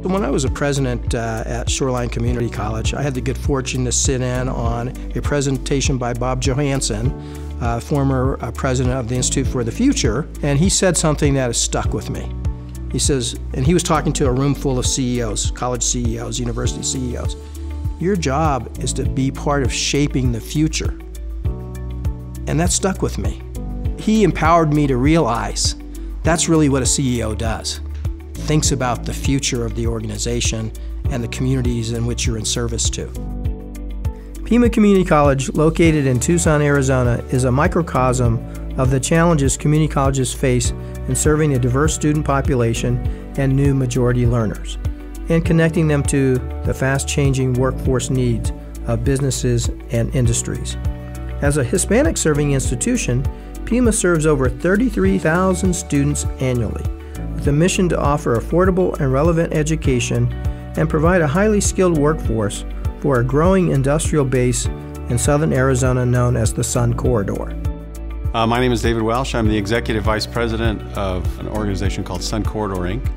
When I was a president at Shoreline Community College, I had the good fortune to sit in on a presentation by Bob Johansen, former president of the Institute for the Future, and he said something that has stuck with me. He says, and he was talking to a room full of CEOs, college CEOs, university CEOs, your job is to be part of shaping the future. And that stuck with me. He empowered me to realize that's really what a CEO does. Thinks about the future of the organization and the communities in which you're in service to. Pima Community College, located in Tucson, Arizona, is a microcosm of the challenges community colleges face in serving a diverse student population and new majority learners, and connecting them to the fast-changing workforce needs of businesses and industries. As a Hispanic-serving institution, Pima serves over 33,000 students annually, with a mission to offer affordable and relevant education and provide a highly skilled workforce for a growing industrial base in southern Arizona known as the Sun Corridor. My name is David Welsh. I'm the Executive Vice President of an organization called Sun Corridor, Inc.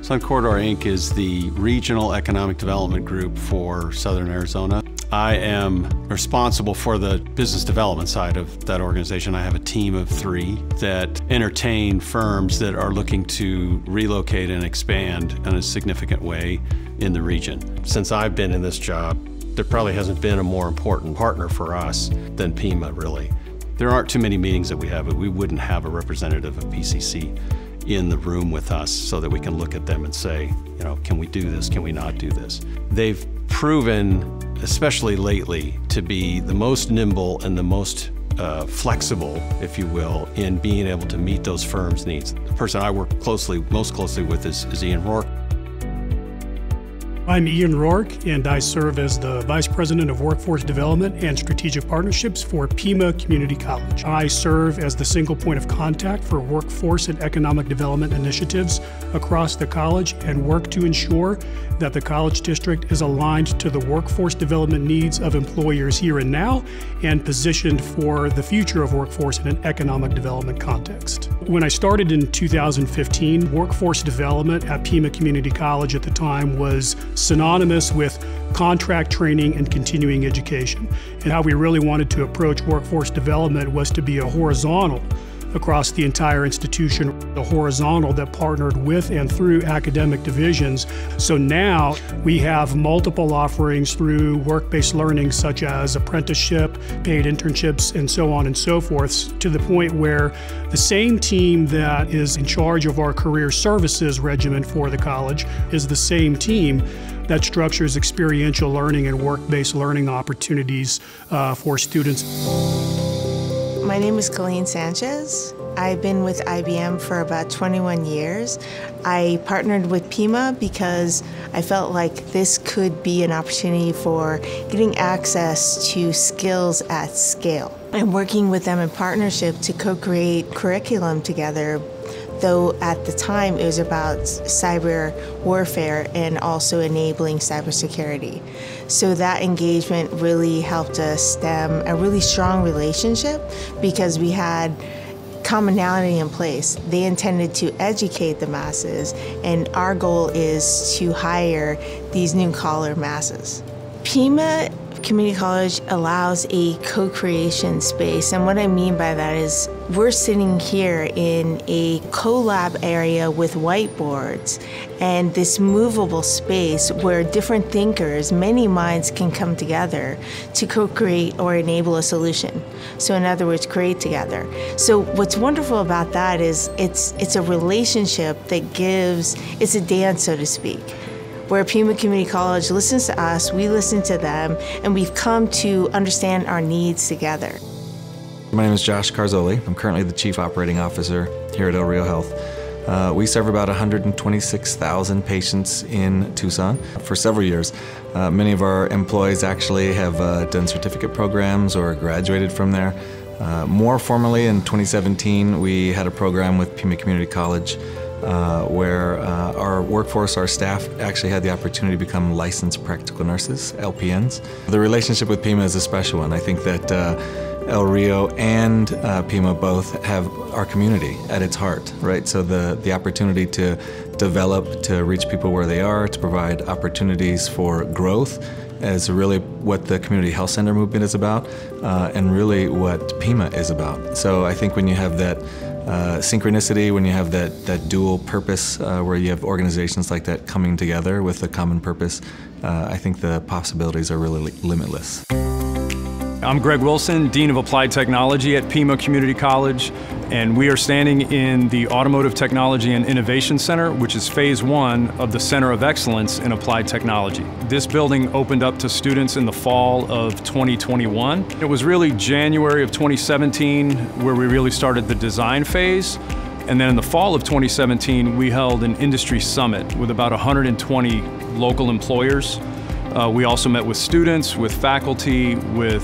Sun Corridor, Inc. is the regional economic development group for southern Arizona. I am responsible for the business development side of that organization. I have a team of 3 that entertain firms that are looking to relocate and expand in a significant way in the region. Since I've been in this job, there probably hasn't been a more important partner for us than Pima, really. There aren't too many meetings that we have, but we wouldn't have a representative of PCC in the room with us so that we can look at them and say, you know, can we do this, can we not do this? They've proven, especially lately, to be the most nimble and the most flexible, if you will, in being able to meet those firms' needs. The person I work most closely with is Ian Rourke. I'm Ian Rourke, and I serve as the Vice President of Workforce Development and Strategic Partnerships for Pima Community College. I serve as the single point of contact for workforce and economic development initiatives across the college and work to ensure that the college district is aligned to the workforce development needs of employers here and now and positioned for the future of workforce in an economic development context. When I started in 2015, workforce development at Pima Community College at the time was synonymous with contract training and continuing education. And how we really wanted to approach workforce development was to be a horizontal across the entire institution, a horizontal that partnered with and through academic divisions. So now we have multiple offerings through work-based learning such as apprenticeship, paid internships, and so on and so forth, to the point where the same team that is in charge of our career services regimen for the college is the same team that structures experiential learning and work-based learning opportunities for students. My name is Colleen Sanchez. I've been with IBM for about 21 years. I partnered with Pima because I felt like this could be an opportunity for getting access to skills at scale. And working with them in partnership to co-create curriculum together, though at the time it was about cyber warfare and also enabling cybersecurity. So that engagement really helped us stem a really strong relationship because we had commonality in place. They intended to educate the masses, and our goal is to hire these new collar masses. Pima Community College allows a co-creation space, and what I mean by that is we're sitting here in a co-lab area with whiteboards and this movable space where different thinkers, many minds can come together to co-create or enable a solution. So in other words, create together. So what's wonderful about that is it's a relationship that gives, it's a dance, so to speak, where Pima Community College listens to us, we listen to them, and we've come to understand our needs together. My name is Josh Carzoli. I'm currently the Chief Operating Officer here at El Rio Health. We serve about 126,000 patients in Tucson for several years. Many of our employees actually have done certificate programs or graduated from there. More formally, in 2017, we had a program with Pima Community College where our workforce, our staff, actually had the opportunity to become licensed practical nurses, LPNs. The relationship with Pima is a special one. I think that El Rio and Pima both have our community at its heart, right? So the opportunity to develop, to reach people where they are, to provide opportunities for growth is really what the community health center movement is about, and really what Pima is about. So I think when you have that synchronicity, when you have that dual purpose, where you have organizations like that coming together with a common purpose, I think the possibilities are really limitless. I'm Greg Wilson, Dean of Applied Technology at Pima Community College, and we are standing in the Automotive Technology and Innovation Center, which is phase 1 of the Center of Excellence in Applied Technology. This building opened up to students in the fall of 2021. It was really January of 2017 where we really started the design phase, and then in the fall of 2017 we held an industry summit with about 120 local employers. We also met with students, with faculty, with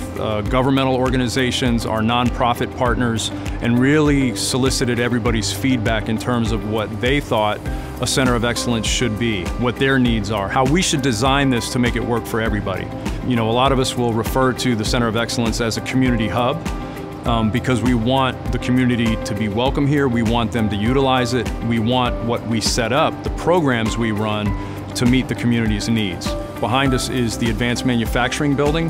governmental organizations, our nonprofit partners, and really solicited everybody's feedback in terms of what they thought a Center of Excellence should be, what their needs are, how we should design this to make it work for everybody. You know, a lot of us will refer to the Center of Excellence as a community hub because we want the community to be welcome here, we want them to utilize it, we want what we set up, the programs we run, to meet the community's needs. Behind us is the Advanced Manufacturing Building,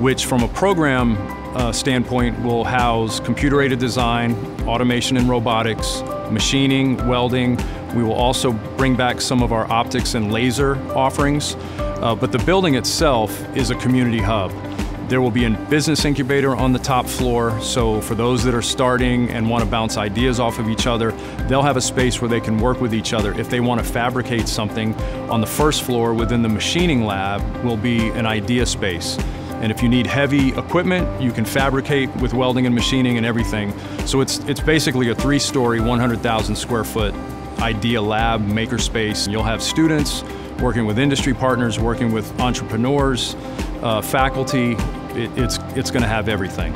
which from a program standpoint will house computer-aided design, automation and robotics, machining, welding. We will also bring back some of our optics and laser offerings, but the building itself is a community hub. There will be a business incubator on the top floor, so for those that are starting and want to bounce ideas off of each other, they'll have a space where they can work with each other. If they want to fabricate something, on the first floor within the machining lab will be an idea space. And if you need heavy equipment, you can fabricate with welding and machining and everything. So it's basically a 3-story, 100,000 square foot idea lab, makerspace. You'll have students working with industry partners, working with entrepreneurs, faculty. It's going to have everything.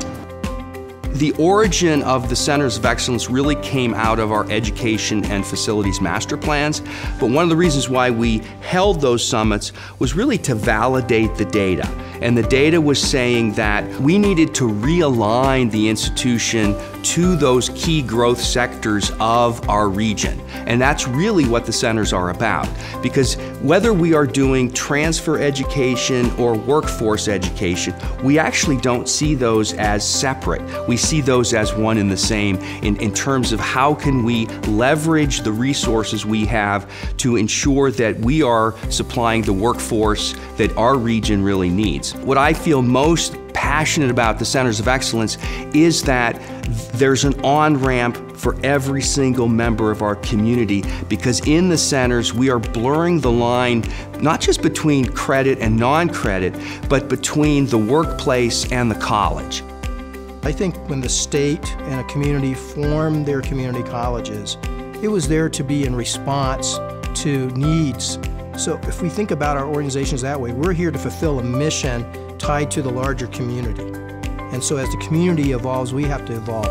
The origin of the Centers of Excellence really came out of our education and facilities master plans, but one of the reasons why we held those summits was really to validate the data. And the data was saying that we needed to realign the institution to those key growth sectors of our region. And that's really what the centers are about. Because whether we are doing transfer education or workforce education, we actually don't see those as separate. We see those as one and the same in terms of how can we leverage the resources we have to ensure that we are supplying the workforce that our region really needs. What I feel most passionate about the Centers of Excellence is that there's an on-ramp for every single member of our community, because in the centers we are blurring the line not just between credit and non-credit, but between the workplace and the college. I think when the state and a community formed their community colleges, it was there to be in response to needs. So if we think about our organizations that way, we're here to fulfill a mission tied to the larger community. And so as the community evolves, we have to evolve.